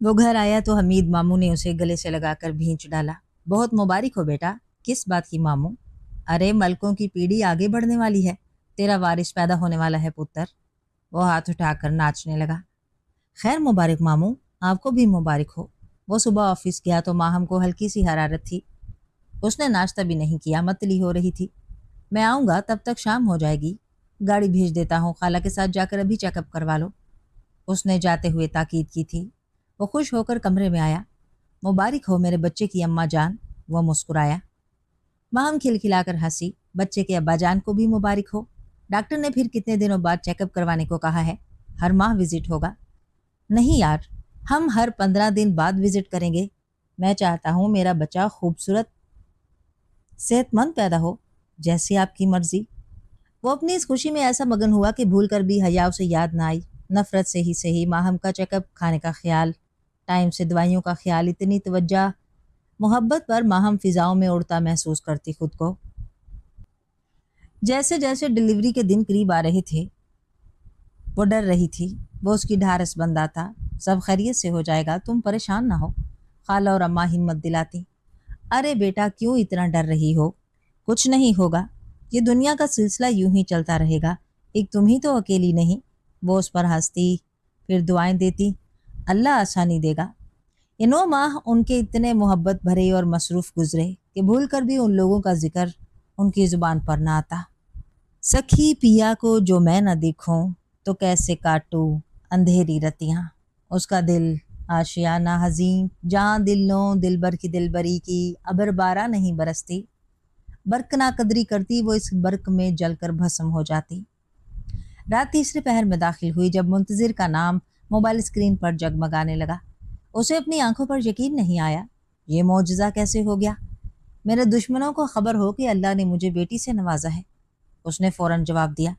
وہ گھر آیا تو حمید ماموں نے اسے گلے سے لگا کر بھینچ ڈالا۔ بہت مبارک ہو بیٹا۔ کس بات کی ماموں؟ ارے ملکوں کی پیڑھی آگے بڑھنے والی ہے، تیرا وارث پیدا ہونے والا ہے پتر۔ وہ ہاتھ اٹھا کر ناچنے لگا۔ خیر مبارک ماموں، آپ کو بھی مبارک ہو۔ وہ صبح آفس گیا تو ماہم کو ہلکی سی حرارت تھی۔ اس نے ناشتہ بھی نہیں کیا، متلی ہو رہی تھی۔ میں آؤں گا تب تک شام ہو جائے گی، گاڑی بھیج دیتا ہوں، خالہ کے ساتھ جا کر ابھی چیک اپ کروا لو، اس نے جاتے ہوئے تاکید کی تھی۔ وہ خوش ہو کر کمرے میں آیا۔ مبارک ہو میرے بچے کی اماں جان، وہ مسکرایا۔ ماہم کھلکھلا کر ہنسی۔ بچے کے ابا جان کو بھی مبارک ہو۔ ڈاکٹر نے پھر کتنے دنوں بعد چیک اپ کروانے کو کہا ہے؟ ہر ماہ وزٹ ہوگا۔ نہیں یار، ہم ہر 15 دن بعد وزٹ کریں گے۔ میں چاہتا ہوں میرا بچہ خوبصورت صحت مند پیدا ہو، جیسی آپ کی مرضی۔ وہ اپنی اس خوشی میں ایسا مگن ہوا کہ بھول کر بھی حیا اسے یاد نہ آئی۔ نفرت سے ہی صحیح، ماہم کا چیک اپ، کھانے کا خیال، ٹائم سے دوائیوں کا خیال، اتنی توجہ، محبت پر ماہم فضاؤں میں اڑتا محسوس کرتی خود کو۔ جیسے جیسے ڈلیوری کے دن قریب آ رہے تھے وہ ڈر رہی تھی۔ وہ اس کی ڈھارس بندہ تھا۔ سب خیریت سے ہو جائے گا، تم پریشان نہ ہو، خالہ اور اماں ہمت دلاتی۔ ارے بیٹا کیوں اتنا ڈر رہی ہو؟ کچھ نہیں ہوگا، یہ دنیا کا سلسلہ یوں ہی چلتا رہے گا، ایک تم ہی تو اکیلی نہیں۔ وہ اس پر ہنستی، پھر دعائیں دیتی، اللہ آسانی دے گا۔ یہ 9 ماہ ان کے اتنے محبت بھرے اور مصروف گزرے کہ بھول کر بھی ان لوگوں کا ذکر ان کی زبان پر نہ آتا۔ سکھی پیا کو جو میں نہ دیکھوں تو کیسے کاٹوں اندھیری رتیاں۔ اس کا دل آشیانہ حزین، جہاں دل نو دل بر کی دل بری کی، ابر بارہ نہیں برستی۔ برق نہ قدری کرتی وہ اس برق میں جل کر بھسم ہو جاتی۔ رات تیسرے پہر میں داخل ہوئی جب منتظر کا نام موبائل اسکرین پر جگمگانے لگا۔ اسے اپنی آنکھوں پر یقین نہیں آیا۔ یہ معجزہ کیسے ہو گیا؟ میرے دشمنوں کو خبر ہو کہ اللہ نے مجھے بیٹی سے نوازا ہے۔ اس نے فوراً جواب دیا،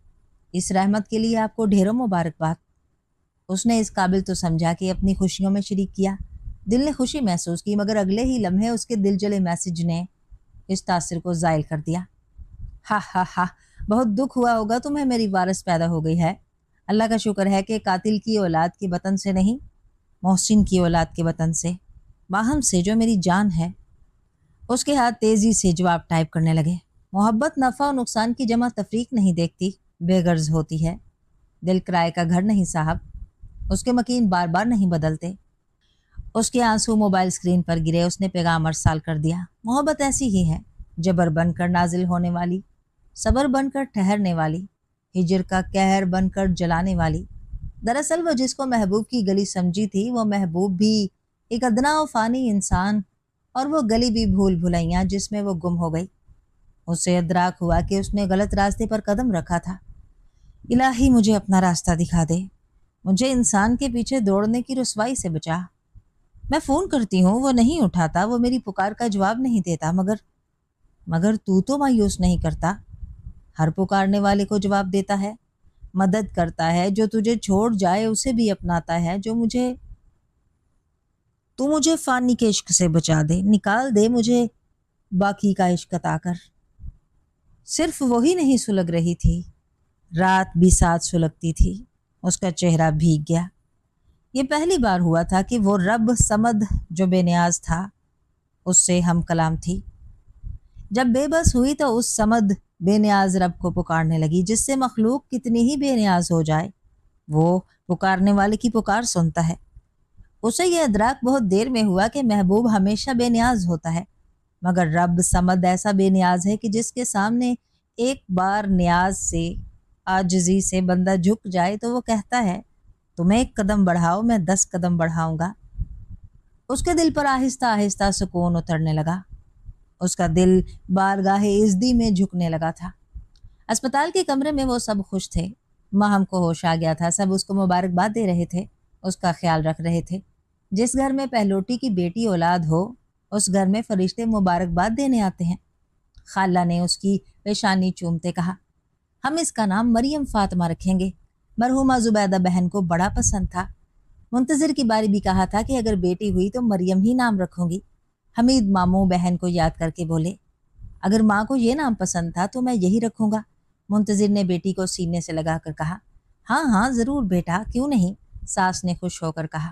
اس رحمت کے لیے آپ کو ڈھیروں مبارکباد۔ اس نے اس قابل تو سمجھا کہ اپنی خوشیوں میں شریک کیا۔ دل نے خوشی محسوس کی، مگر اگلے ہی لمحے اس کے دل جلے میسج نے اس تاثر کو زائل کر دیا۔ ہا ہا ہا، بہت دکھ ہوا ہوگا تمہیں، میری وارث پیدا ہو گئی ہے۔ اللہ کا شکر ہے کہ قاتل کی اولاد کے وطن سے نہیں، محسن کی اولاد کے وطن سے، ماہم سے جو میری جان ہے۔ اس کے ہاتھ تیزی سے جواب ٹائپ کرنے لگے۔ محبت نفع و نقصان کی جمع تفریق نہیں دیکھتی، بے غرض ہوتی ہے۔ دل کرائے کا گھر نہیں صاحب، اس کے مکین بار بار نہیں بدلتے۔ اس کے آنسو موبائل اسکرین پر گرے۔ اس نے پیغام ارسال کر دیا، محبت ایسی ہی ہے، جبر بن کر نازل ہونے والی، صبر بن کر ٹھہرنے والی، ہجر کا قہر بن کر جلانے والی۔ دراصل وہ جس کو محبوب کی گلی سمجھی تھی، وہ محبوب بھی ایک ادنا و فانی انسان، اور وہ گلی بھی بھول بھلائیاں جس میں وہ گم ہو گئی۔ اسے ادراک ہوا کہ اس نے غلط راستے پر قدم رکھا تھا۔ الہی مجھے اپنا راستہ دکھا دے، مجھے انسان کے پیچھے دوڑنے کی رسوائی سے بچا۔ میں فون کرتی ہوں وہ نہیں اٹھاتا، وہ میری پکار کا جواب نہیں دیتا، مگر تو مایوس نہیں کرتا، ہر پکارنے والے کو جواب دیتا ہے، مدد کرتا ہے، جو تجھے چھوڑ جائے اسے بھی اپناتا ہے، تو مجھے فانی کے عشق سے بچا دے، نکال دے مجھے باقی کا عشق عطا کر۔ صرف وہی نہیں سلگ رہی تھی، رات بھی ساتھ سلگتی تھی۔ اس کا چہرہ بھیگ گیا۔ یہ پہلی بار ہوا تھا کہ وہ رب صمد جو بے نیاز تھا اس سے ہم کلام تھی۔ جب بے بس ہوئی تو اس صمد بے نیاز رب کو پکارنے لگی، جس سے مخلوق کتنی ہی بے نیاز ہو جائے وہ پکارنے والے کی پکار سنتا ہے۔ اسے یہ ادراک بہت دیر میں ہوا کہ محبوب ہمیشہ بے نیاز ہوتا ہے، مگر رب صمد ایسا بے نیاز ہے کہ جس کے سامنے ایک بار نیاز سے، عاجزی سے بندہ جھک جائے تو وہ کہتا ہے تم 1 قدم بڑھاؤ میں 10 قدم بڑھاؤں گا۔ اس کے دل پر آہستہ آہستہ سکون اترنے لگا۔ اس کا دل بارگاہ عزدی میں جھکنے لگا تھا۔ اسپتال کے کمرے میں وہ سب خوش تھے۔ ماہم کو ہوش آ گیا تھا، سب اس کو مبارکباد دے رہے تھے، اس کا خیال رکھ رہے تھے۔ جس گھر میں پہلوٹی کی بیٹی اولاد ہو اس گھر میں فرشتے مبارکباد دینے آتے ہیں۔ خالہ نے اس کی پیشانی چومتے کہا، ہم اس کا نام مریم فاطمہ رکھیں گے، مرحومہ زبیدہ بہن کو بڑا پسند تھا۔ منتظر کی باری بھی کہا تھا کہ اگر بیٹی ہوئی تو مریم ہی نام رکھوں گی۔ حمید ماموں بہن کو یاد کر کے بولے، اگر ماں کو یہ نام پسند تھا تو میں یہی رکھوں گا۔ منتظر نے بیٹی کو سینے سے لگا کر کہا، ہاں ہاں ضرور بیٹا، کیوں نہیں، ساس نے خوش ہو کر کہا۔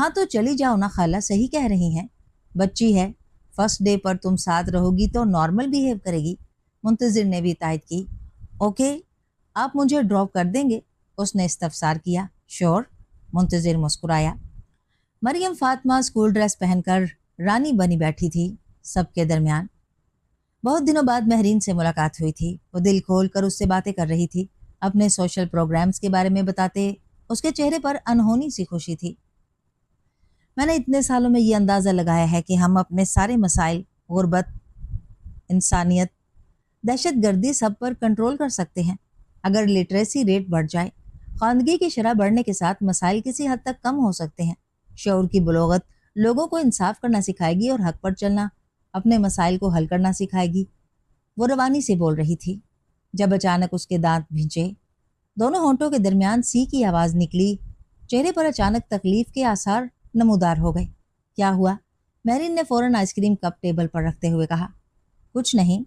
ہاں تو چلی جاؤ نا خالہ، صحیح کہہ رہی ہیں، بچی ہے، فرسٹ ڈے پر تم ساتھ رہو گی تو نارمل بیہیو کرے گی۔ منتظر نے بھی تائید کی۔ اوکے، آپ مجھے ڈراپ کر دیں گے؟ اس نے استفسار کیا۔ شور، منتظر مسکرایا۔ مریم فاطمہ اسکول ڈریس پہن کر رانی بنی بیٹھی تھی سب کے درمیان۔ بہت دنوں بعد مہرین سے ملاقات ہوئی تھی۔ وہ دل کھول کر اس سے باتیں کر رہی تھی، اپنے سوشل پروگرامز کے بارے میں بتاتے اس کے چہرے پر انہونی سی خوشی تھی۔ میں نے اتنے سالوں میں یہ اندازہ لگایا ہے کہ ہم اپنے سارے مسائل، غربت، انسانیت، دہشت گردی سب پر کنٹرول کر سکتے ہیں اگر لٹریسی ریٹ بڑھ جائے۔ خواندگی کی شرح بڑھنے کے ساتھ مسائل کسی حد تک کم ہو سکتے ہیں۔ شعور کی بلوغت لوگوں کو انصاف کرنا سکھائے گی اور حق پر چلنا، اپنے مسائل کو حل کرنا سکھائے گی۔ وہ روانی سے بول رہی تھی جب اچانک اس کے دانت بھینچے، دونوں ہونٹوں کے درمیان سی کی آواز نکلی، چہرے پر اچانک تکلیف کے آثار نمودار ہو گئے۔ کیا ہوا؟ مہرین نے فوراً آئس کریم کپ ٹیبل پر رکھتے ہوئے کہا۔ کچھ نہیں،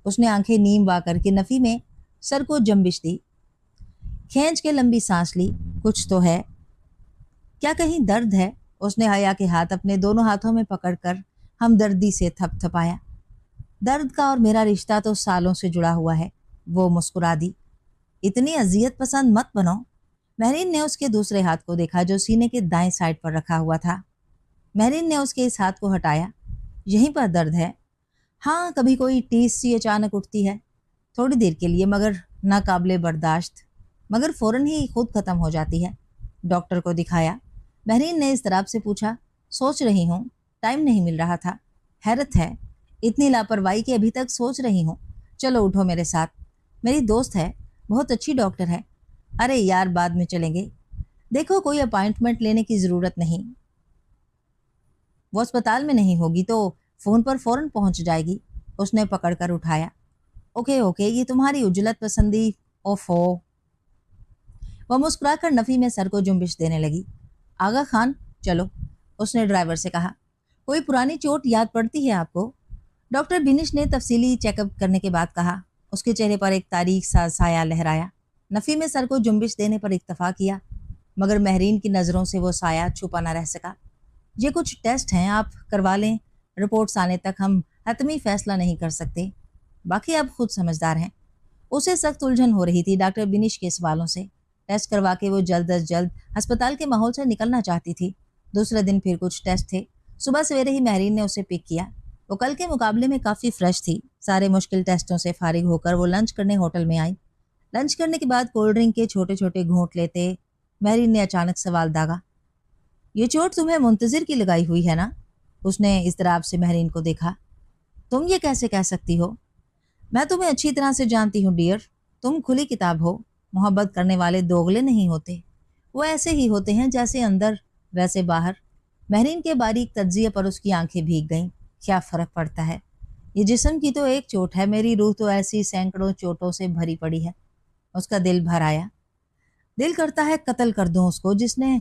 اس نے آنکھیں نیم وا کر کے نفی میں سر کو جنبش دی، کھینچ کے لمبی سانس لی۔ کچھ تو ہے، کیا کہیں درد ہے؟ اس نے حیا کے ہاتھ اپنے دونوں ہاتھوں میں پکڑ کر ہمدردی سے تھپ تھپایا۔ درد کا اور میرا رشتہ تو سالوں سے جڑا ہوا ہے، وہ مسکرا دی۔ اتنی اذیت پسند مت بنو۔ مہرین نے اس کے دوسرے ہاتھ کو دیکھا جو سینے کے دائیں سائڈ پر رکھا ہوا تھا۔ مہرین نے اس کے اس ہاتھ کو ہٹایا۔ یہیں پر درد ہے؟ ہاں، کبھی کوئی ٹیس سی اچانک اٹھتی ہے، تھوڑی دیر کے لیے، مگر ناقابل برداشت، مگر فوراً ہی خود ختم ہو جاتی ہے۔ ڈاکٹر کو دکھایا؟ مہرین نے اس طرح سے پوچھا۔ سوچ رہی ہوں، ٹائم نہیں مل رہا تھا۔ حیرت ہے، اتنی لاپرواہی کہ ابھی تک سوچ رہی ہوں۔ چلو اٹھو میرے ساتھ، میری دوست ہے، بہت اچھی ڈاکٹر ہے۔ ارے یار، بعد میں چلیں گے۔ دیکھو، کوئی اپائنٹمنٹ لینے کی ضرورت نہیں، وہ اسپتال میں نہیں ہوگی تو فون پر فوراً پہنچ جائے گی۔ اس نے پکڑ کر اٹھایا۔ اوکے اوکے، یہ تمہاری عجلت پسندی، اوفو۔ وہ مسکرا کر نفی میں سر کو جنبش دینے لگی۔ آغا خان، چلو، اس نے ڈرائیور سے کہا۔ کوئی پرانی چوٹ یاد پڑتی ہے آپ کو؟ ڈاکٹر بینش نے تفصیلی چیک اپ کرنے کے بعد کہا۔ اس کے چہرے پر ایک تاریک سا سایہ لہرایا۔ نفی میں سر کو جنبش دینے پر اکتفا کیا، مگر مہرین کی نظروں سے وہ سایہ چھپا نہ رہ سکا۔ یہ کچھ ٹیسٹ ہیں، آپ کروا لیں، رپورٹس آنے تک ہم حتمی فیصلہ نہیں کر سکتے، باقی آپ خود سمجھدار ہیں۔ اسے سخت الجھن ہو رہی تھی ڈاکٹر بینش کے سوالوں سے۔ ٹیسٹ کروا کے وہ جلد از جلد ہسپتال کے ماحول سے نکلنا چاہتی تھی۔ دوسرے دن پھر کچھ ٹیسٹ تھے۔ صبح سویرے ہی مہرین نے اسے پک کیا۔ وہ کل کے مقابلے میں کافی فریش تھی۔ سارے مشکل ٹیسٹوں سے فارغ ہو کر وہ لنچ کرنے ہوٹل میں آئی۔ لنچ کرنے کے بعد کولڈ ڈرنک کے چھوٹے چھوٹے گھونٹ لیتے مہرین نے اچانک سوال داغا۔ یہ چوٹ تمہیں منتظر کی لگائی ہوئی ہے نا؟ اس نے اضطراب سے مہرین کو دیکھا۔ تم یہ کیسے کہہ سکتی ہو؟ میں تمہیں اچھی طرح سے جانتی ہوں ڈیئر، تم کھلی کتاب ہو۔ محبت کرنے والے دوغلے نہیں ہوتے، وہ ایسے ہی ہوتے ہیں جیسے اندر ویسے باہر۔ مہرین کے باریک تجزیے پر اس کی آنکھیں بھیگ گئیں۔ کیا فرق پڑتا ہے؟ یہ جسم کی تو ایک چوٹ ہے، میری روح تو ایسی سینکڑوں چوٹوں سے بھری پڑی ہے۔ اس کا دل بھر آیا۔ دل کرتا ہے قتل کر دوں اس کو جس نے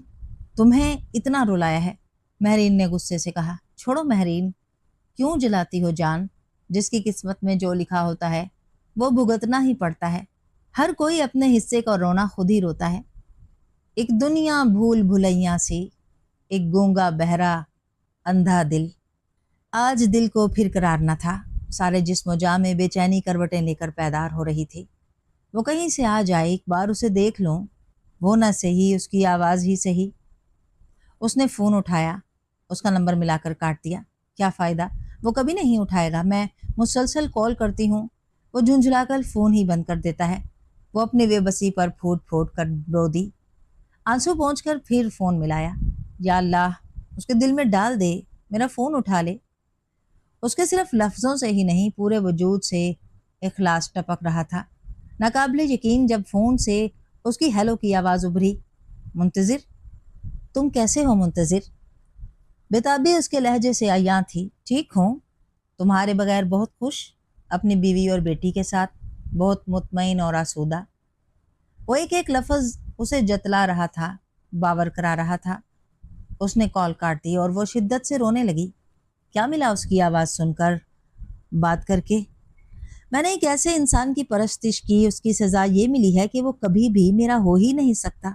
تمہیں اتنا رلایا ہے، مہرین نے غصے سے کہا۔ چھوڑو مہرین، کیوں جلاتی ہو جان؟ جس کی قسمت میں جو لکھا ہوتا ہے وہ بھگتنا ہی پڑتا ہے۔ ہر کوئی اپنے حصے کا رونا خود ہی روتا ہے۔ ایک دنیا بھول بھلیاں سی، ایک گونگا بہرا اندھا دل۔ آج دل کو پھر قرار نہ تھا، سارے جسم و جاں میں بے چینی کروٹیں لے کر بیدار ہو رہی تھی۔ وہ کہیں سے آ جائے، ایک بار اسے دیکھ لوں، وہ نہ صحیح، اس کی آواز ہی صحیح۔ اس نے فون اٹھایا، اس کا نمبر ملا کر کاٹ دیا۔ کیا فائدہ، وہ کبھی نہیں اٹھائے گا، میں مسلسل کال کرتی ہوں، وہ جھنجھلا کر فون ہی بند کر دیتا ہے۔ وہ اپنی بے بسی پر پھوٹ پھوٹ کر رو دی۔ آنسو پہنچ کر پھر فون ملایا۔ یا اللہ، اس کے دل میں ڈال دے، میرا فون اٹھا لے۔ اس کے صرف لفظوں سے ہی نہیں، پورے وجود سے اخلاص ٹپک رہا تھا۔ ناقابل یقین جب فون سے اس کی ہیلو کی آواز ابھری۔ منتظر، تم کیسے ہو منتظر؟ بےتابی اس کے لہجے سے عیاں تھی۔ ٹھیک ہوں، تمہارے بغیر بہت خوش، اپنی بیوی اور بیٹی کے ساتھ بہت مطمئن اور آسودہ۔ وہ ایک ایک لفظ اسے جتلا رہا تھا، باور کرا رہا تھا۔ اس نے کال کاٹ دی اور وہ شدت سے رونے لگی۔ کیا ملا اس کی آواز سن کر، بات کر کے؟ میں نے ایک ایسے انسان کی پرستش کی، اس کی سزا یہ ملی ہے کہ وہ کبھی بھی میرا ہو ہی نہیں سکتا۔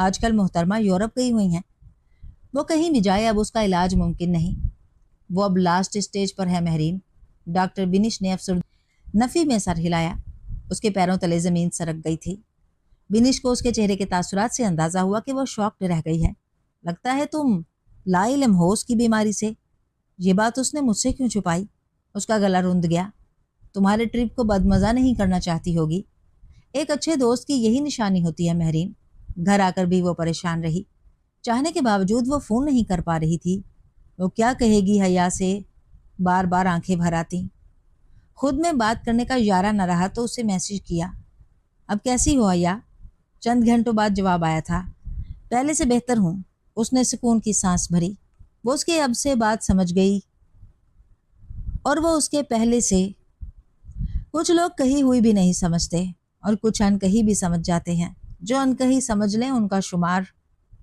آج کل محترمہ یورپ گئی ہوئی ہیں، وہ کہیں بھی جائے اب اس کا علاج ممکن نہیں، وہ اب لاسٹ اسٹیج پر ہے مہرین۔ ڈاکٹر بنش نے نفی میں سر ہلایا، اس کے پیروں تلے زمین سرک گئی تھی۔ بنش کو اس کے چہرے کے تاثرات سے اندازہ ہوا کہ وہ شاکڈ رہ گئی ہے۔ لگتا ہے تم لا علم ہو اس کی بیماری سے، یہ بات اس نے مجھ سے کیوں چھپائی؟ اس کا گلا رند گیا۔ تمہارے ٹرپ کو بدمزہ نہیں کرنا چاہتی ہوگی، ایک اچھے دوست کی یہی نشانی ہوتی ہے مہرین۔ گھر آ کر بھی وہ پریشان رہی، چاہنے کے باوجود وہ فون نہیں کر پا رہی تھی۔ وہ کیا کہے گی حیا سے، بار بار آنکھیں بھر آتی۔ خود میں بات کرنے کا یارہ نہ رہا تو اسے میسج کیا، اب کیسی ہو حیا؟ چند گھنٹوں بعد جواب آیا تھا، پہلے سے بہتر ہوں۔ اس نے سکون کی سانس بھری، وہ اس کے اب سے بات سمجھ گئی اور وہ اس کے پہلے سے۔ کچھ لوگ کہی ہوئی بھی نہیں سمجھتے اور کچھ انکہی بھی سمجھ جاتے ہیں، جو انکہی سمجھ لیں ان کا شمار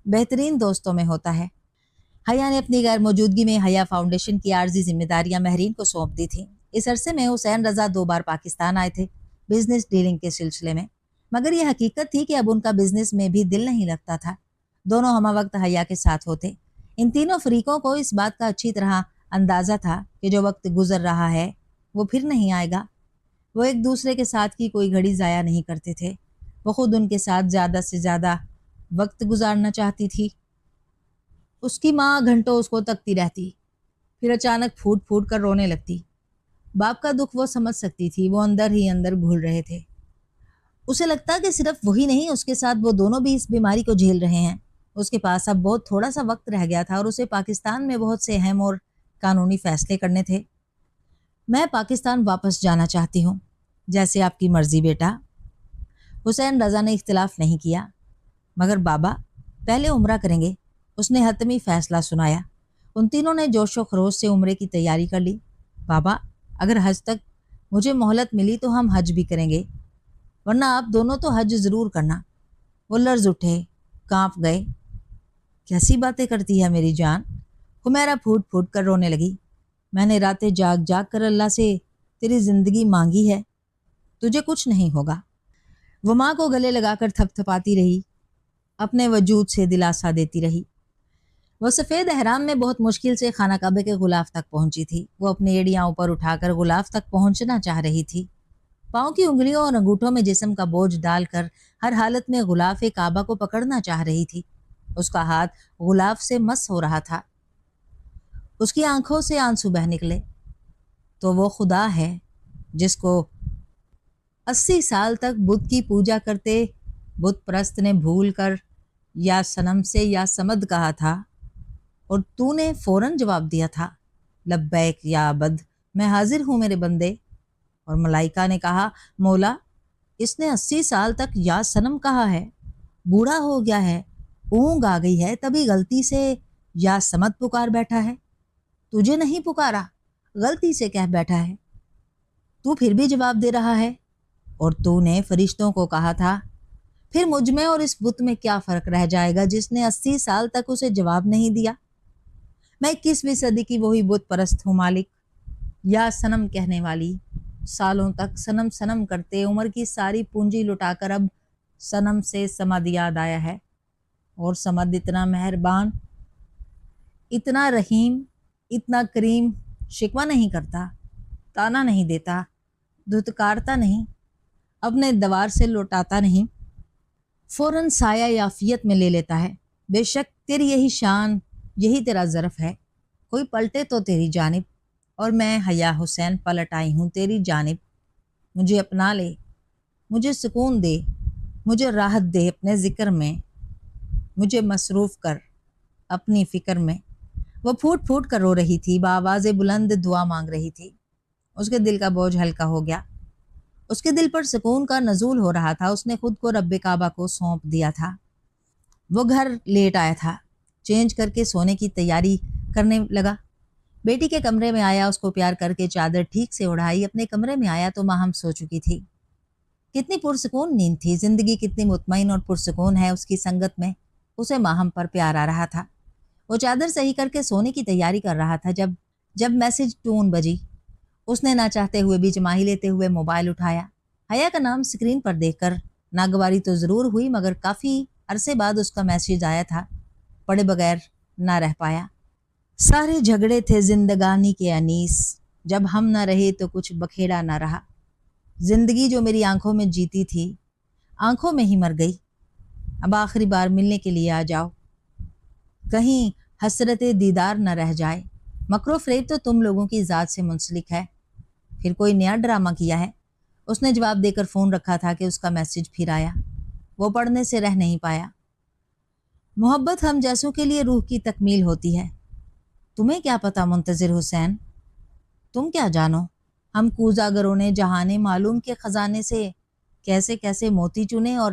بہترین دوستوں میں ہوتا ہے۔ حیا نے اپنی غیر موجودگی میں حیا فاؤنڈیشن کی عارضی ذمہ داریاں مہرین کو سونپ دی تھیں۔ اس عرصے میں حسین رضا 2 بار پاکستان آئے تھے بزنس ڈیلنگ کے سلسلے میں، مگر یہ حقیقت تھی کہ اب ان کا بزنس میں بھی دل نہیں لگتا تھا۔ دونوں ہمہ وقت حیا کے ساتھ ہوتے۔ ان تینوں فریقوں کو اس بات کا اچھی طرح اندازہ تھا کہ جو وقت گزر رہا ہے وہ پھر نہیں آئے گا۔ وہ ایک دوسرے کے ساتھ کی کوئی گھڑی ضائع نہیں کرتے تھے۔ وہ خود ان کے ساتھ زیادہ سے زیادہ وقت گزارنا چاہتی تھی۔ اس کی ماں گھنٹوں اس کو تکتی رہتی، پھر اچانک پھوٹ پھوٹ کر رونے لگتی۔ باپ کا دکھ وہ سمجھ سکتی تھی، وہ اندر ہی اندر گھل رہے تھے۔ اسے لگتا کہ صرف وہی نہیں، اس کے ساتھ وہ دونوں بھی اس بیماری کو جھیل رہے ہیں۔ اس کے پاس اب بہت تھوڑا سا وقت رہ گیا تھا اور اسے پاکستان میں بہت سے اہم اور قانونی فیصلے کرنے تھے۔ میں پاکستان واپس جانا چاہتی ہوں۔ جیسے آپ کی مرضی بیٹا۔ حسین رضا نے اختلاف نہیں کیا، مگر بابا پہلے عمرہ کریں گے، اس نے حتمی فیصلہ سنایا۔ ان تینوں نے جوش و خروش سے عمرے کی تیاری کر لی۔ بابا اگر حج تک مجھے مہلت ملی تو ہم حج بھی کریں گے، ورنہ آپ دونوں تو حج ضرور کرنا۔ وہ لرز اٹھے، کانپ گئے۔ کیسی باتیں کرتی ہے میری جان؟ حمیرہ پھوٹ پھوٹ کر رونے لگی۔ میں نے راتیں جاگ جاگ کر اللہ سے تیری زندگی مانگی ہے، تجھے کچھ نہیں ہوگا۔ وہ ماں کو گلے لگا کر تھپ تھپاتی رہی، اپنے وجود سے دلاسا دیتی رہی۔ وہ سفید احرام میں بہت مشکل سے خانہ کعبہ کے غلاف تک پہنچی تھی۔ وہ اپنی ایڑیاں اوپر اٹھا کر غلاف تک پہنچنا چاہ رہی تھی، پاؤں کی انگلیوں اور انگوٹھوں میں جسم کا بوجھ ڈال کر ہر حالت میں غلاف کعبہ کو پکڑنا چاہ رہی تھی۔ اس کا ہاتھ غلاف سے مس ہو رہا تھا، اس کی آنکھوں سے آنسو بہہ نکلے۔ تو وہ خدا ہے جس کو 80 سال تک بت کی پوجا کرتے بت پرست نے بھول کر یا صنم سے یا سمد کہا تھا، اور تو نے فوراً جواب دیا تھا، لبیک یا عبد، میں حاضر ہوں میرے بندے۔ اور ملائکہ نے کہا، مولا اس نے 80 سال تک یا صنم کہا ہے، بوڑھا ہو گیا ہے، اونگ آ گئی ہے، تبھی غلطی سے یا سمد پکار بیٹھا ہے۔ تجھے نہیں پکارا، غلطی سے کہہ بیٹھا ہے، تو پھر بھی جواب دے رہا ہے۔ اور تو نے فرشتوں کو کہا تھا، پھر مجھ میں اور اس بت میں کیا فرق رہ جائے گا جس نے 80 سال تک اسے جواب نہیں دیا؟ میں 21ویں صدی کی وہی بت پرست ہوں مالک، یا صنم کہنے والی۔ سالوں تک صنم صنم کرتے عمر کی ساری پونجی لٹا کر اب صنم سے صمد یاد آیا ہے، اور صمد اتنا مہربان، اتنا رحیم، اتنا کریم، شکوہ نہیں کرتا، تانا نہیں دیتا، دھتکارتا نہیں، اپنے دوار سے لوٹاتا نہیں، فوراً سایہ یافیت میں لے لیتا ہے۔ بے شک تیری یہی شان، یہی تیرا ظرف ہے، کوئی پلٹے تو تیری جانب، اور میں حیا حسین پلٹ آئی ہوں تیری جانب۔ مجھے اپنا لے، مجھے سکون دے، مجھے راحت دے اپنے ذکر میں، مجھے مصروف کر اپنی فکر میں۔ وہ پھوٹ پھوٹ کر رو رہی تھی، بآواز بلند دعا مانگ رہی تھی۔ اس کے دل کا بوجھ ہلکا ہو گیا، اس کے دل پر سکون کا نزول ہو رہا تھا۔ اس نے خود کو رب کعبہ کو سونپ دیا تھا۔ وہ گھر لیٹ آیا تھا، چینج کر کے سونے کی تیاری کرنے لگا۔ بیٹی کے کمرے میں آیا، اس کو پیار کر کے چادر ٹھیک سے اڑائی۔ اپنے کمرے میں آیا تو ماہم سو چکی تھی۔ کتنی پرسکون نیند تھی، زندگی کتنی مطمئن اور پرسکون ہے اس کی سنگت میں۔ اسے ماہم پر پیار آ رہا تھا۔ وہ چادر صحیح کر کے سونے کی تیاری کر رہا تھا جب میسج ٹون بجی۔ اس نے نہ چاہتے ہوئے بھی جماہی لیتے موبائل اٹھایا۔ حیا کا نام سکرین پر دیکھ کر ناگواری تو ضرور ہوئی، مگر کافی عرصے بعد اس کا میسیج آیا تھا، پڑھے بغیر نہ رہ پایا۔ سارے جھگڑے تھے زندگانی کے انیس، جب ہم نہ رہے تو کچھ بکھیڑا نہ رہا۔ زندگی جو میری آنکھوں میں جیتی تھی آنکھوں میں ہی مر گئی۔ اب آخری بار ملنے کے لیے آ جاؤ، کہیں حسرت دیدار نہ رہ جائے۔ مکر و فریب تو تم لوگوں کی ذات سے منسلک ہے، پھر کوئی نیا ڈرامہ کیا ہے؟ اس نے جواب دے کر فون رکھا تھا کہ اس کا میسیج پھر آیا۔ وہ پڑھنے سے رہ نہیں پایا۔ محبت ہم جیسوں کے لیے روح کی تکمیل ہوتی ہے۔ تمہیں کیا پتا منتظر حسین، تم کیا جانو ہم کوزاگروں نے جہانے معلوم کے خزانے سے کیسے کیسے موتی چنے اور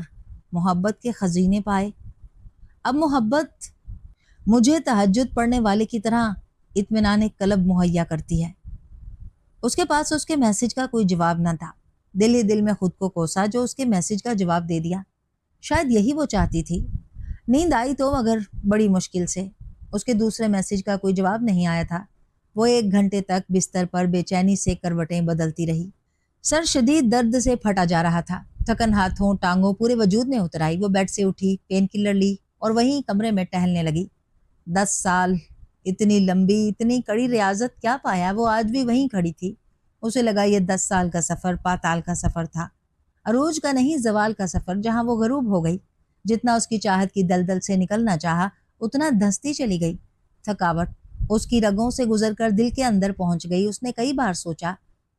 محبت کے خزینے پائے۔ اب محبت مجھے تہجد پڑھنے والے کی طرح اطمینان قلب مہیا کرتی ہے۔ اس کے پاس اس کے میسیج کا کوئی جواب نہ تھا۔ دل ہی دل میں خود کو کوسا جو اس کے میسیج کا جواب دے دیا۔ شاید یہی وہ چاہتی تھی۔ نیند آئی تو مگر بڑی مشکل سے۔ اس کے دوسرے میسیج کا کوئی جواب نہیں آیا تھا۔ وہ 1 گھنٹے تک بستر پر بے چینی سے کروٹیں بدلتی رہی۔ سر شدید درد سے پھٹا جا رہا تھا۔ تھکن ہاتھوں ٹانگوں پورے وجود میں اتر آئی۔ وہ بیڈ سے اٹھی، پین کلر لی اور وہیں کمرے میں ٹہلنے لگی۔ 10 سال، اتنی لمبی، اتنی کڑی ریاضت کیا پایا؟ وہ آج بھی وہیں کھڑی تھی۔ اسے لگا یہ 10 سال کا سفر پاتال کا سفر تھا، عروج کا نہیں، زوال کا سفر، جہاں وہ غروب ہو گئی۔ جتنا اس کی چاہت کی دلدل سے نکلنا چاہا اتنا دھنستی چلی گئی۔ تھکاوٹ اس کی رگوں سے گزر کر دل کے اندر پہنچ گئی۔ اس نے کئی بار سوچا،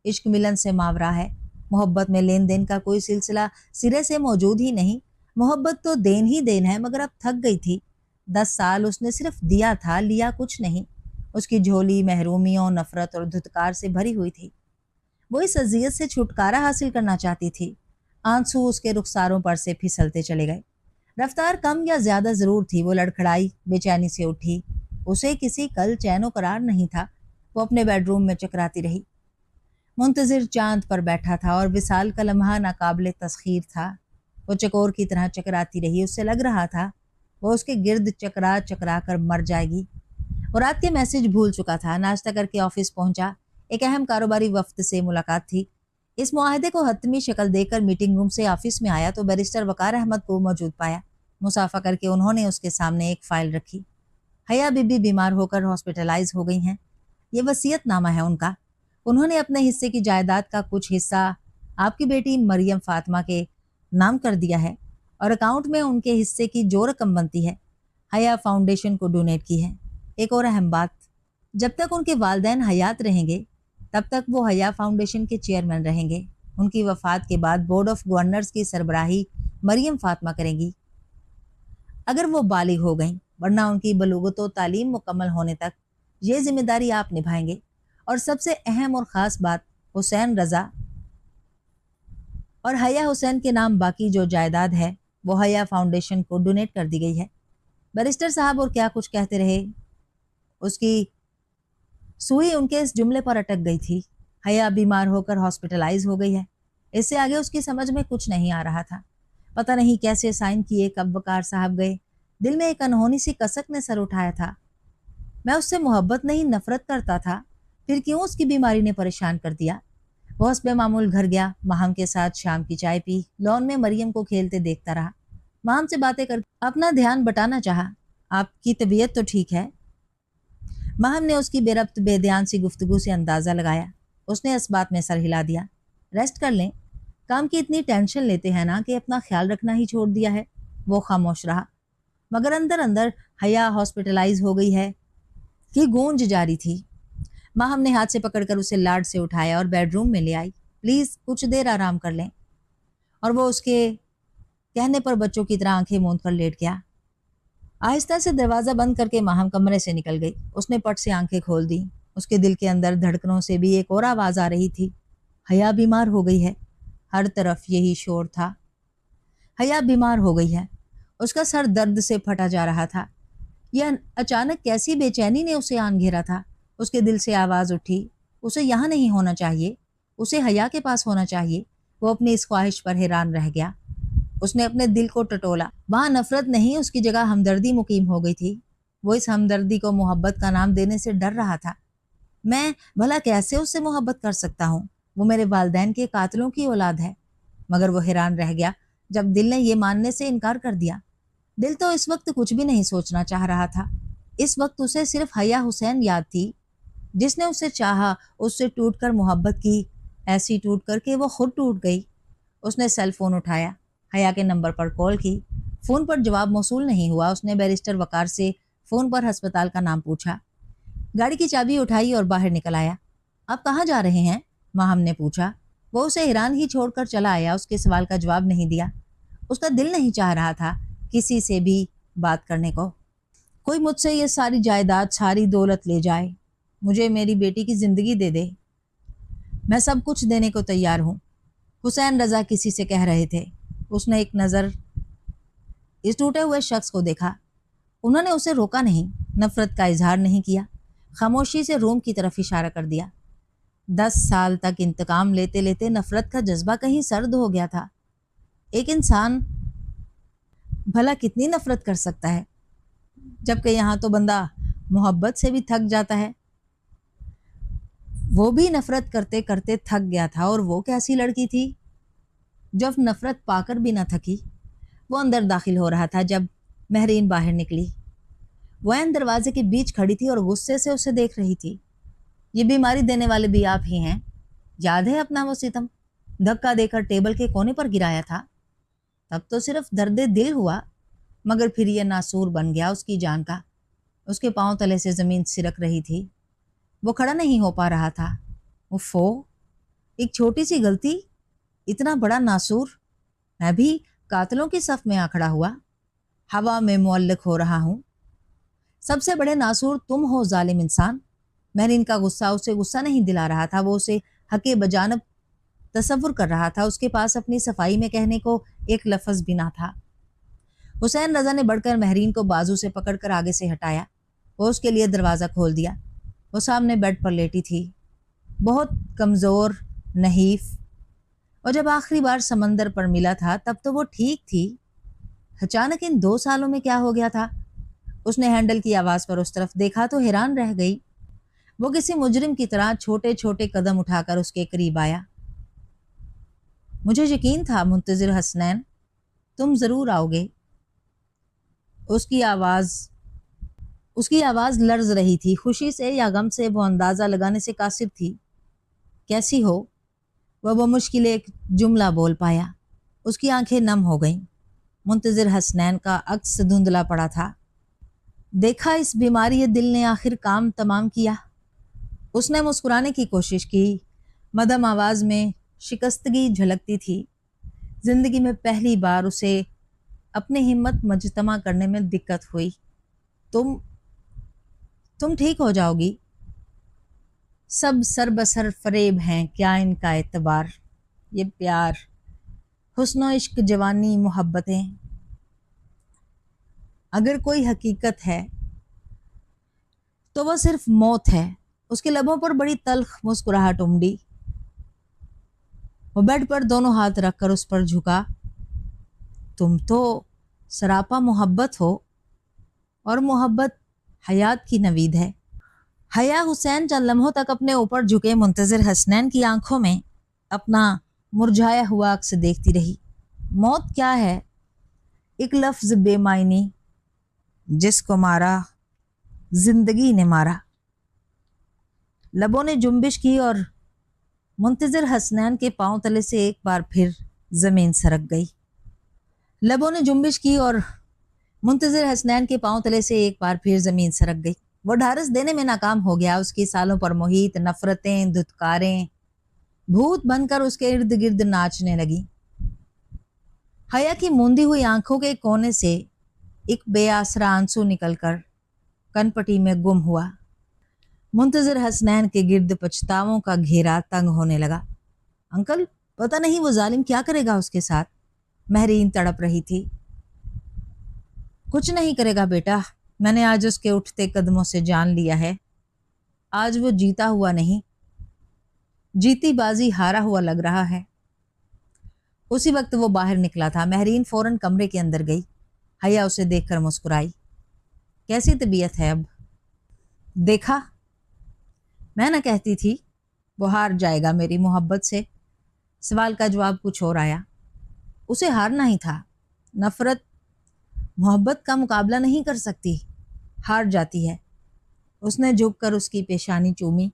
عشق ملن سے ماورا ہے، محبت میں لین دین کا کوئی سلسلہ سرے سے موجود ہی نہیں۔ محبت تو دین ہی دین ہے، مگر اب تھک گئی تھی۔ 10 سال اس نے صرف دیا تھا، لیا کچھ نہیں۔ اس کی جھولی محرومیوں، نفرت اور دھتکار سے بھری ہوئی تھی۔ وہ اس اذیت سے چھٹکارا حاصل کرنا چاہتی تھی۔ آنسو اس کے رخساروں پر سے پھسلتے چلے گئے۔ رفتار کم یا زیادہ ضرور تھی۔ وہ لڑکھڑائی، بے چینی سے اٹھی۔ اسے کسی کل چین و قرار نہیں تھا۔ وہ اپنے بیڈ روم میں چکراتی رہی۔ منتظر چاند پر بیٹھا تھا اور وصال کا لمحہ ناقابل تسخیر تھا۔ وہ چکور کی طرح چکراتی رہی۔ اس سے لگ رہا تھا وہ اس کے گرد چکرا چکرا کر مر جائے گی۔ وہ رات کے میسیج بھول چکا تھا۔ ناشتہ کر کے آفس پہنچا۔ ایک اہم کاروباری وفد سے ملاقات تھی۔ اس معاہدے کو حتمی شکل دے کر میٹنگ روم سے آفس میں آیا تو بیرسٹر وقار احمد کو موجود پایا۔ مصافحہ کر کے انہوں نے اس کے سامنے ایک فائل رکھی۔ حیا بی بی بیمار ہو کر ہاسپٹلائز ہو گئی ہیں۔ یہ وصیت نامہ ہے ان کا۔ انہوں نے اپنے حصے کی جائیداد کا کچھ حصہ آپ کی بیٹی مریم فاطمہ کے نام کر دیا ہے اور اکاؤنٹ میں ان کے حصے کی جو رقم بنتی ہے حیا فاؤنڈیشن کو ڈونیٹ کی ہے۔ ایک اور اہم بات، جب تک ان کے والدین حیات رہیں گے تب تک وہ حیا فاؤنڈیشن کے چیئرمین رہیں گے۔ ان کی وفات کے بعد بورڈ آف گورنرز کی سربراہی مریم فاطمہ کریں گی اگر وہ بالغ ہو گئیں، ورنہ ان کی بلوغت و تعلیم مکمل ہونے تک یہ ذمہ داری آپ نبھائیں گے۔ اور سب سے اہم اور خاص بات، حسین رضا اور حیا حسین کے نام باقی جو جائیداد ہے وہ حیا فاؤنڈیشن کو ڈونیٹ کر دی گئی ہے۔ بیرسٹر صاحب اور کیا کچھ کہتے رہے۔ اس کی سوئی ان کے اس جملے پر اٹک گئی تھی۔ حیا بیمار ہو کر ہاسپٹلائز ہو گئی ہے۔ اس سے آگے اس کی سمجھ میں کچھ نہیں آ رہا تھا۔ پتہ نہیں کیسے سائن کیے، کب وقار صاحب گئے۔ دل میں ایک انہونی سی کسک نے سر اٹھایا تھا۔ میں اس سے محبت نہیں نفرت کرتا تھا، پھر کیوں اس کی بیماری نے پریشان کر دیا؟ وہ حسب معمول گھر گیا، ماہم کے ساتھ شام کی چائے پی، لان میں مریم کو کھیلتے دیکھتا رہا۔ ماہم سے باتیں کر اپنا دھیان بٹانا چاہا۔ آپ کی طبیعت تو ٹھیک ہے؟ ماہم نے اس کی بے ربط بے دھیان سی گفتگو سے اندازہ لگایا۔ اس نے اس بات میں سر ہلا دیا۔ ریسٹ کر لیں، کام کی اتنی ٹینشن لیتے ہیں نا کہ اپنا خیال رکھنا ہی چھوڑ دیا ہے۔ وہ خاموش رہا، مگر اندر اندر حیا ہاسپٹلائز ہو گئی ہے کی گونج جاری تھی۔ ماہم نے ہاتھ سے پکڑ کر اسے لاڈ سے اٹھایا اور بیڈ روم میں لے آئی۔ پلیز کچھ دیر آرام کر لیں۔ اور وہ اس کے کہنے پر بچوں کی طرح آنکھیں موند کر لیٹ گیا۔ آہستہ سے دروازہ بند کر کے ماہم کمرے سے نکل گئی۔ اس نے پٹ سے آنکھیں کھول دیں۔ اس کے دل کے اندر دھڑکنوں سے بھی ایک اور آواز آ رہی تھی، حیا بیمار ہو گئی ہے۔ ہر طرف یہی شور تھا، حیا بیمار ہو گئی ہے۔ اس کا سر درد سے پھٹا جا رہا تھا۔ یہ اچانک کیسی بے چینی نے اسے آن گھیرا تھا؟ اس کے دل سے آواز اٹھی، اسے یہاں نہیں ہونا چاہیے، اسے حیا کے پاس ہونا چاہیے۔ وہ اپنی اس خواہش پر حیران رہ گیا۔ اس نے اپنے دل کو ٹٹولا۔ وہاں نفرت نہیں، اس کی جگہ ہمدردی مقیم ہو گئی تھی۔ وہ اس ہمدردی کو محبت کا نام دینے سے ڈر رہا تھا۔ میں بھلا کیسے اس سے محبت کر سکتا ہوں؟ وہ میرے والدین کے قاتلوں کی اولاد ہے۔ مگر وہ حیران رہ گیا جب دل نے یہ ماننے سے انکار کر دیا۔ دل تو اس وقت کچھ بھی نہیں سوچنا چاہ رہا تھا۔ اس وقت اسے صرف حیا حسین یاد تھی، جس نے اسے چاہا، اس سے ٹوٹ کر محبت کی، ایسی ٹوٹ کر کہ وہ خود ٹوٹ گئی۔ اس نے سیل فون اٹھایا، حیا کے نمبر پر کال کی۔ فون پر جواب موصول نہیں ہوا۔ اس نے بیرسٹر وقار سے فون پر ہسپتال کا نام پوچھا، گاڑی کی چابی اٹھائی اور باہر نکل آیا۔ آپ کہاں جا رہے ہیں؟ ماہم نے پوچھا۔ وہ اسے حیران ہی چھوڑ کر چلا آیا، اس کے سوال کا جواب نہیں دیا۔ اس کا دل نہیں چاہ رہا تھا کسی سے بھی بات کرنے کو۔ کوئی مجھ سے یہ ساری جائیداد، ساری دولت لے جائے، مجھے میری بیٹی کی زندگی دے دے، میں سب کچھ دینے کو تیار ہوں، حسین رضا کسی سے کہہ رہے تھے۔ اس نے ایک نظر اس ٹوٹے ہوئے شخص کو دیکھا۔ انہوں نے اسے روکا نہیں، نفرت کا اظہار نہیں کیا، خاموشی سے روم کی طرف اشارہ کر دیا۔ 10 سال تک انتقام لیتے لیتے نفرت کا جذبہ کہیں سرد ہو گیا تھا۔ ایک انسان بھلا کتنی نفرت کر سکتا ہے، جبکہ یہاں تو بندہ محبت سے بھی تھک جاتا ہے۔ وہ بھی نفرت کرتے کرتے تھک گیا تھا، اور وہ کیسی لڑکی تھی جب نفرت پا کر بھی نہ تھکی۔ وہ اندر داخل ہو رہا تھا جب مہرین باہر نکلی۔ وہ عین دروازے کے بیچ کھڑی تھی اور غصے سے اسے دیکھ رہی تھی۔ یہ بیماری دینے والے بھی آپ ہی ہیں، یاد ہے اپنا وہ ستم، دھکا دے کر ٹیبل کے کونے پر گرایا تھا؟ تب تو صرف درد دل ہوا، مگر پھر یہ ناسور بن گیا اس کی جان کا۔ اس کے پاؤں تلے سے زمین سرک رہی تھی، وہ کھڑا نہیں ہو پا رہا تھا۔ اوفو، ایک چھوٹی سی غلطی، اتنا بڑا ناسور۔ میں بھی قاتلوں کی صف میں آ کھڑا ہوا، ہوا میں معلق ہو رہا ہوں۔ سب سے بڑے ناسور تم ہو ظالم انسان۔ مہرین کا غصہ اسے غصہ نہیں دلا رہا تھا، وہ اسے حق بجانب تصور کر رہا تھا۔ اس کے پاس اپنی صفائی میں کہنے کو ایک لفظ بھی نہ تھا۔ حسین رضا نے بڑھ کر مہرین کو بازو سے پکڑ کر آگے سے ہٹایا۔ وہ اس کے لیے دروازہ کھول دیا۔ وہ سامنے بیڈ پر لیٹی تھی، بہت کمزور، نحیف، اور جب آخری بار سمندر پر ملا تھا تب تو وہ ٹھیک تھی۔ اچانک ان 2 سالوں میں کیا ہو گیا تھا؟ اس نے ہینڈل کی آواز پر اس طرف دیکھا تو حیران رہ گئی۔ وہ کسی مجرم کی طرح چھوٹے چھوٹے قدم اٹھا کر اس کے قریب آیا۔ مجھے یقین تھا منتظر حسنین، تم ضرور آؤ گے۔ اس کی آواز لرز رہی تھی، خوشی سے یا غم سے وہ اندازہ لگانے سے قاصر تھی۔ کیسی ہو؟ وہ بمشکل ایک جملہ بول پایا۔ اس کی آنکھیں نم ہو گئیں۔ منتظر حسنین کا عکس دھندلا پڑا تھا۔ دیکھا اس بیماری دل نے آخر کام تمام کیا۔ اس نے مسکرانے کی کوشش کی، مدھم آواز میں شکستگی جھلکتی تھی۔ زندگی میں پہلی بار اسے اپنی ہمت مجتمع کرنے میں دقت ہوئی۔ تم ٹھیک ہو جاؤ گی۔ سب سر بسر فریب ہیں، کیا ان کا اعتبار؟ یہ پیار، حسن و عشق، جوانی، محبتیں، اگر کوئی حقیقت ہے تو وہ صرف موت ہے۔ اس کے لبوں پر بڑی تلخ مسکراہٹ امڈی۔ وہ بیڈ پر دونوں ہاتھ رکھ کر اس پر جھکا۔ تم تو سراپا محبت ہو، اور محبت حیات کی نوید ہے۔ حیا حسین چند لمحوں تک اپنے اوپر جھکے منتظر حسنین کی آنکھوں میں اپنا مرجھایا ہوا عکس دیکھتی رہی۔ موت کیا ہے؟ ایک لفظ بے معنی، جس کو مارا زندگی نے مارا۔ لبوں نے جنبش کی اور منتظر حسنین کے پاؤں تلے سے ایک بار پھر زمین سرک گئی۔ لبوں نے جنبش کی اور منتظر حسنین کے پاؤں تلے سے ایک بار پھر زمین سرک گئی۔ وہ ڈھارس دینے میں ناکام ہو گیا۔ اس کی سالوں پر محیط نفرتیں، دھتکاریں بھوت بن کر اس کے ارد گرد ناچنے لگی۔ حیا کی موندی ہوئی آنکھوں کے کونے سے ایک بے آسرا آنسو نکل کر کن پٹی میں گم ہوا۔ منتظر حسنین کے گرد پچھتاووں کا گھیرا تنگ ہونے لگا۔ انکل، پتہ نہیں وہ ظالم کیا کرے گا اس کے ساتھ؟ مہرین تڑپ رہی تھی۔ کچھ نہیں کرے گا بیٹا، میں نے آج اس کے اٹھتے قدموں سے جان لیا ہے۔ آج وہ جیتا ہوا نہیں، جیتی بازی ہارا ہوا لگ رہا ہے۔ اسی وقت وہ باہر نکلا تھا۔ مہرین فوراً کمرے کے اندر گئی۔ حیا اسے دیکھ کر مسکرائی۔ کیسی طبیعت ہے اب؟ دیکھا، میں نہ کہتی تھی وہ ہار جائے گا میری محبت سے۔ سوال کا جواب کچھ اور آیا۔ اسے ہارنا ہی تھا۔ نفرت محبت کا مقابلہ نہیں کر سکتی، ہار جاتی ہے۔ اس نے جھک کر اس کی پیشانی چومی۔